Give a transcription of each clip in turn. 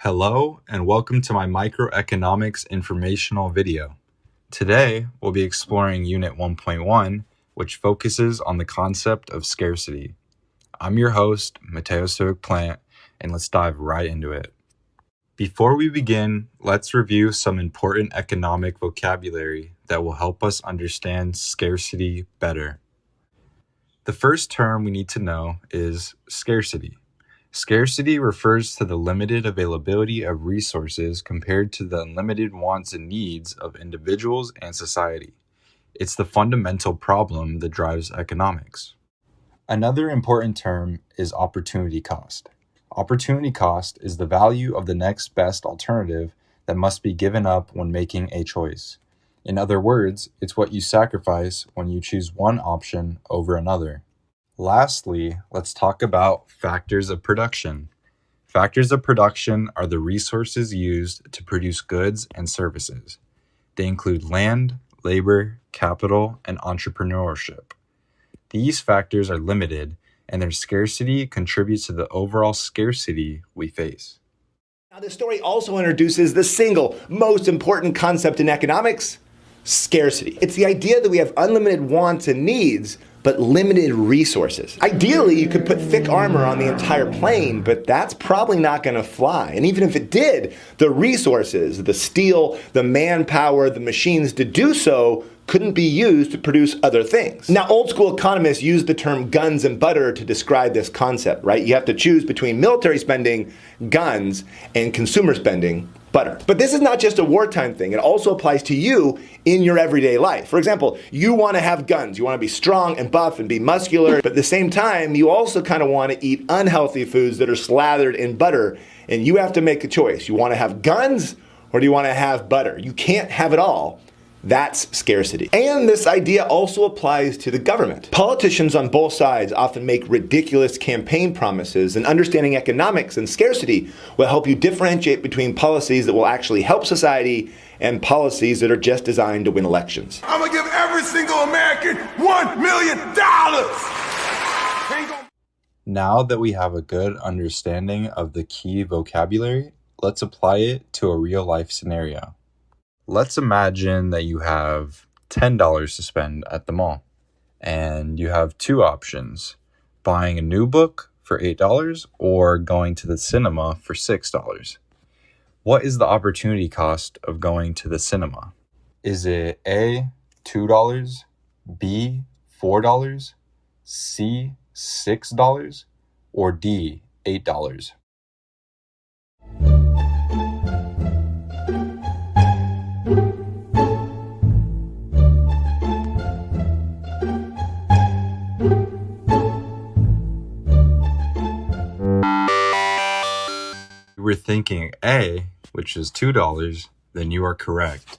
Hello and welcome to my microeconomics informational video. Today, we'll be exploring Unit 1.1, which focuses on the concept of scarcity. I'm your host, Mateo Civic Plant, and let's dive right into it. Before we begin, let's review some important economic vocabulary that will help us understand scarcity better. The first term we need to know is scarcity. Scarcity refers to the limited availability of resources compared to the unlimited wants and needs of individuals and society. It's the fundamental problem that drives economics. Another important term is opportunity cost. Opportunity cost is the value of the next best alternative that must be given up when making a choice. In other words, it's what you sacrifice when you choose one option over another. Lastly, let's talk about factors of production. Factors of production are the resources used to produce goods and services. They include land, labor, capital, and entrepreneurship. These factors are limited, and their scarcity contributes to the overall scarcity we face. Now, this story also introduces the single most important concept in economics: scarcity. It's the idea that we have unlimited wants and needs, but limited resources. Ideally, you could put thick armor on the entire plane, but that's probably not going to fly. And even if it did, the resources, the steel, the manpower, the machines to do so couldn't be used to produce other things. Now, old school economists use the term guns and butter to describe this concept, right? You have to choose between military spending, guns, and consumer spending, butter. But this is not just a wartime thing. It also applies to you in your everyday life. For example, you want to have guns. You want to be strong and buff and be muscular, but at the same time, you also kind of want to eat unhealthy foods that are slathered in butter, and you have to make a choice. You want to have guns or do you want to have butter? You can't have it all. That's scarcity. And this idea also applies to the government. Politicians on both sides often make ridiculous campaign promises, and understanding economics and scarcity will help you differentiate between policies that will actually help society and policies that are just designed to win elections. I'm gonna give every single American $1 million. Now that we have a good understanding of the key vocabulary, let's apply it to a real-life scenario. Let's imagine that you have $10 to spend at the mall, and you have two options: buying a new book for $8 or going to the cinema for $6. What is the opportunity cost of going to the cinema? Is it A, $2, B, $4, C, $6, or D, $8? We're thinking A, which is $2, then you are correct.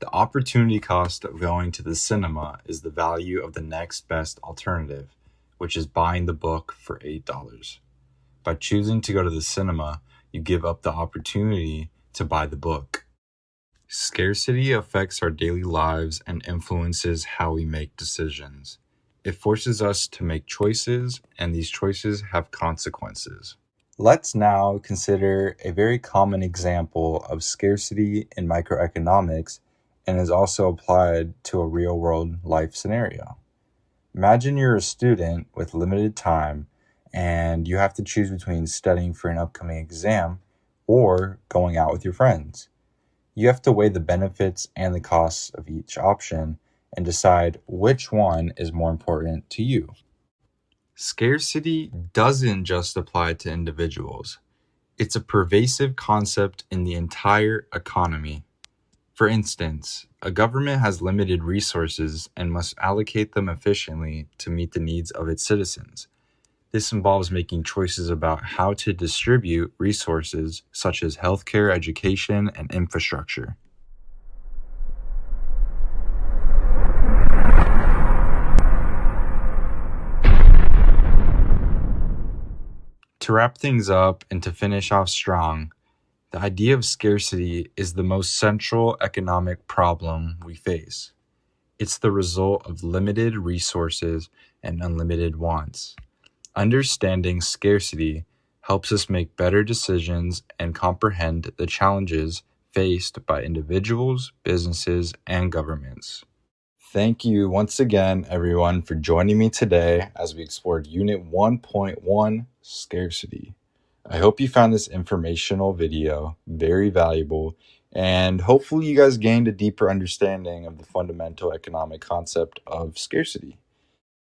The opportunity cost of going to the cinema is the value of the next best alternative, which is buying the book for $8. By choosing to go to the cinema, you give up the opportunity to buy the book. Scarcity affects our daily lives and influences how we make decisions. It forces us to make choices, and these choices have consequences. Let's now consider a very common example of scarcity in microeconomics and is also applied to a real-world life scenario. Imagine you're a student with limited time and you have to choose between studying for an upcoming exam or going out with your friends. You have to weigh the benefits and the costs of each option and decide which one is more important to you. Scarcity doesn't just apply to individuals. It's a pervasive concept in the entire economy. For instance, a government has limited resources and must allocate them efficiently to meet the needs of its citizens. This involves making choices about how to distribute resources such as healthcare, education, and infrastructure. To wrap things up and to finish off strong, the idea of scarcity is the most central economic problem we face. It's the result of limited resources and unlimited wants. Understanding scarcity helps us make better decisions and comprehend the challenges faced by individuals, businesses, and governments. Thank you once again, everyone, for joining me today as we explored Unit 1.1, Scarcity. I hope you found this informational video very valuable, and hopefully you guys gained a deeper understanding of the fundamental economic concept of scarcity.